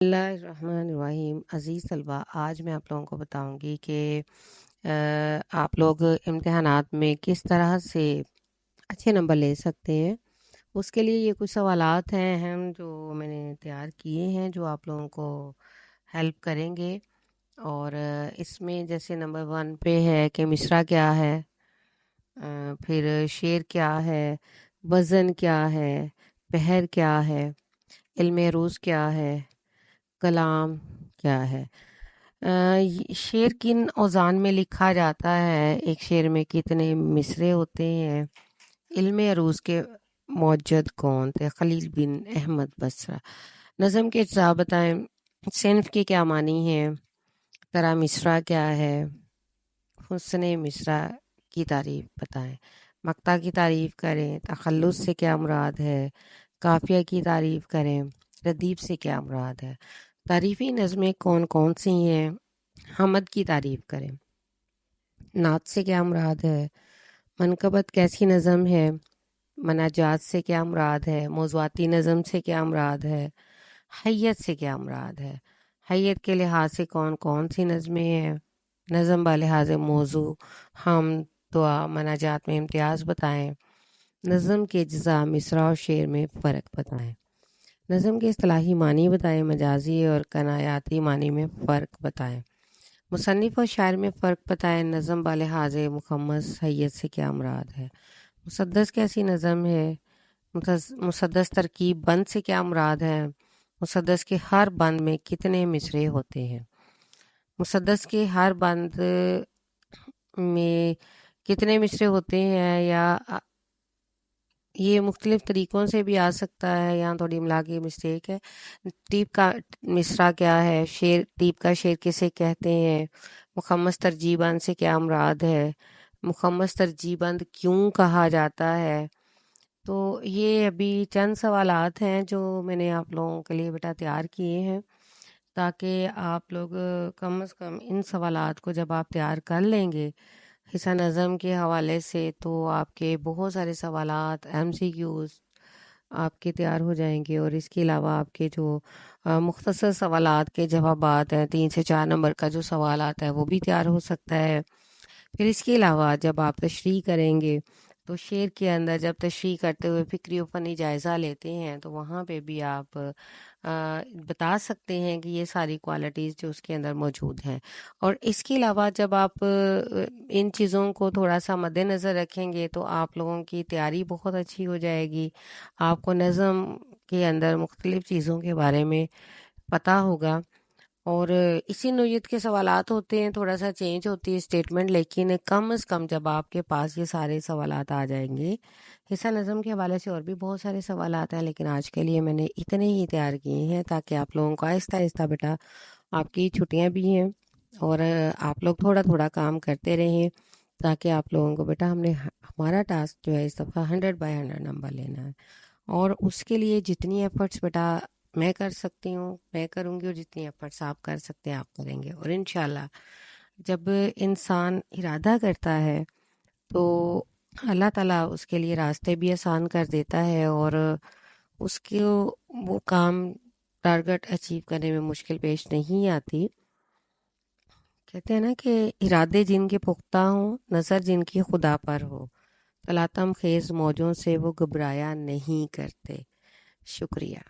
اللہ الرحمن الرحیم۔ عزیز طلبہ، آج میں آپ لوگوں کو بتاؤں گی کہ آپ لوگ امتحانات میں کس طرح سے اچھے نمبر لے سکتے ہیں۔ اس کے لیے یہ کچھ سوالات ہیں اہم جو میں نے تیار کیے ہیں، جو آپ لوگوں کو ہیلپ کریں گے۔ اور اس میں جیسے نمبر 1 پہ ہے کہ مصرع کیا ہے، پھر شعر کیا ہے، وزن کیا ہے، بحر کیا ہے، علم عروض کیا ہے، کلام کیا ہے، شعر کن اوزان میں لکھا جاتا ہے، ایک شعر میں کتنے مصرے ہوتے ہیں، علم عروض کے موجد کون تھے، خلیل بن احمد بصرہ، نظم کے اجزاء بتائیں، صنف کے کیا معنی ہیں، ترا مصرع کیا ہے، حسن مصرع کی تعریف بتائیں، مقطع کی تعریف کریں، تخلص سے کیا مراد ہے، قافیہ کی تعریف کریں، ردیف سے کیا مراد ہے، تعریفی نظمیں کون کون سی ہیں، حمد کی تعریف کریں، نعت سے کیا مراد ہے، منقبت کیسی نظم ہے، مناجات سے کیا مراد ہے، موضوعاتی نظم سے کیا مراد ہے، حیت سے کیا مراد ہے، حیت کے لحاظ سے کون کون سی نظمیں ہیں، نظم بلحاظ موضوع، حمد، دعا، مناجات میں امتیاز بتائیں، نظم کے اجزاء مصرع اور شعر میں فرق بتائیں، نظم کے اصطلاحی معنی بتائیں، مجازی اور کنایاتی معنی میں فرق بتائیں، مصنف اور شاعر میں فرق بتائیں، نظم بلحاظ مخمس حیت سے کیا مراد ہے، مسدس کیسی نظم ہے، مسدس ترکیب بند سے کیا مراد ہے، مسدس کے ہر بند میں کتنے مصرے ہوتے ہیں، مسدس کے ہر بند میں کتنے مصرے ہوتے ہیں، یا یہ مختلف طریقوں سے بھی آ سکتا ہے، یہاں تھوڑی املا کی مسٹیک ہے، ٹیپ کا مصرع کیا ہے، شعر ٹیپ کا شعر کسے کہتے ہیں، مخمس ترجیح بند سے کیا مراد ہے، مخمس ترجیح بند کیوں کہا جاتا ہے۔ تو یہ ابھی چند سوالات ہیں جو میں نے آپ لوگوں کے لیے بیٹا تیار کیے ہیں، تاکہ آپ لوگ کم از کم ان سوالات کو جب آپ تیار کر لیں گے حصہ نظم کے حوالے سے، تو آپ کے بہت سارے سوالات MCQs آپ کے تیار ہو جائیں گے، اور اس کے علاوہ آپ کے جو مختصر سوالات کے جوابات ہیں، 3 سے 4 نمبر کا جو سوالات ہے وہ بھی تیار ہو سکتا ہے۔ پھر اس کے علاوہ جب آپ تشریح کریں گے تو شعر کے اندر جب تشریح کرتے ہوئے فکری و فنی جائزہ لیتے ہیں تو وہاں پہ بھی آپ بتا سکتے ہیں کہ یہ ساری کوالٹیز جو اس کے اندر موجود ہیں۔ اور اس کے علاوہ جب آپ ان چیزوں کو تھوڑا سا مد نظر رکھیں گے تو آپ لوگوں کی تیاری بہت اچھی ہو جائے گی، آپ کو نظم کے اندر مختلف چیزوں کے بارے میں پتہ ہوگا، اور اسی نوعیت کے سوالات ہوتے ہیں، تھوڑا سا چینج ہوتی ہے اسٹیٹمنٹ، لیکن کم از کم جب آپ کے پاس یہ سارے سوالات آ جائیں گے، حصہ نظم کے حوالے سے اور بھی بہت سارے سوالات ہیں، لیکن آج کے لیے میں نے اتنے ہی تیار کیے ہیں تاکہ آپ لوگوں کو آہستہ آہستہ بیٹا، آپ کی چھٹیاں بھی ہیں اور آپ لوگ تھوڑا تھوڑا کام کرتے رہیں، تاکہ آپ لوگوں کو بیٹا ہمارا ٹاسک جو ہے اس دفعہ 100/100 نمبر لینا ہے، اور اس کے لیے جتنی ایفرٹس بیٹا میں کر سکتی ہوں میں کروں گی، اور جتنی ایفرٹس آپ کر سکتے ہیں آپ کریں گے، اور انشاءاللہ جب انسان ارادہ کرتا ہے تو اللہ تعالیٰ اس کے لیے راستے بھی آسان کر دیتا ہے، اور اس کے وہ کام ٹارگٹ اچیو کرنے میں مشکل پیش نہیں آتی۔ کہتے ہیں نا کہ ارادے جن کے پختہ ہوں، نظر جن کی خدا پر ہو، تلاطم خیز موجوں سے وہ گھبرایا نہیں کرتے۔ شکریہ۔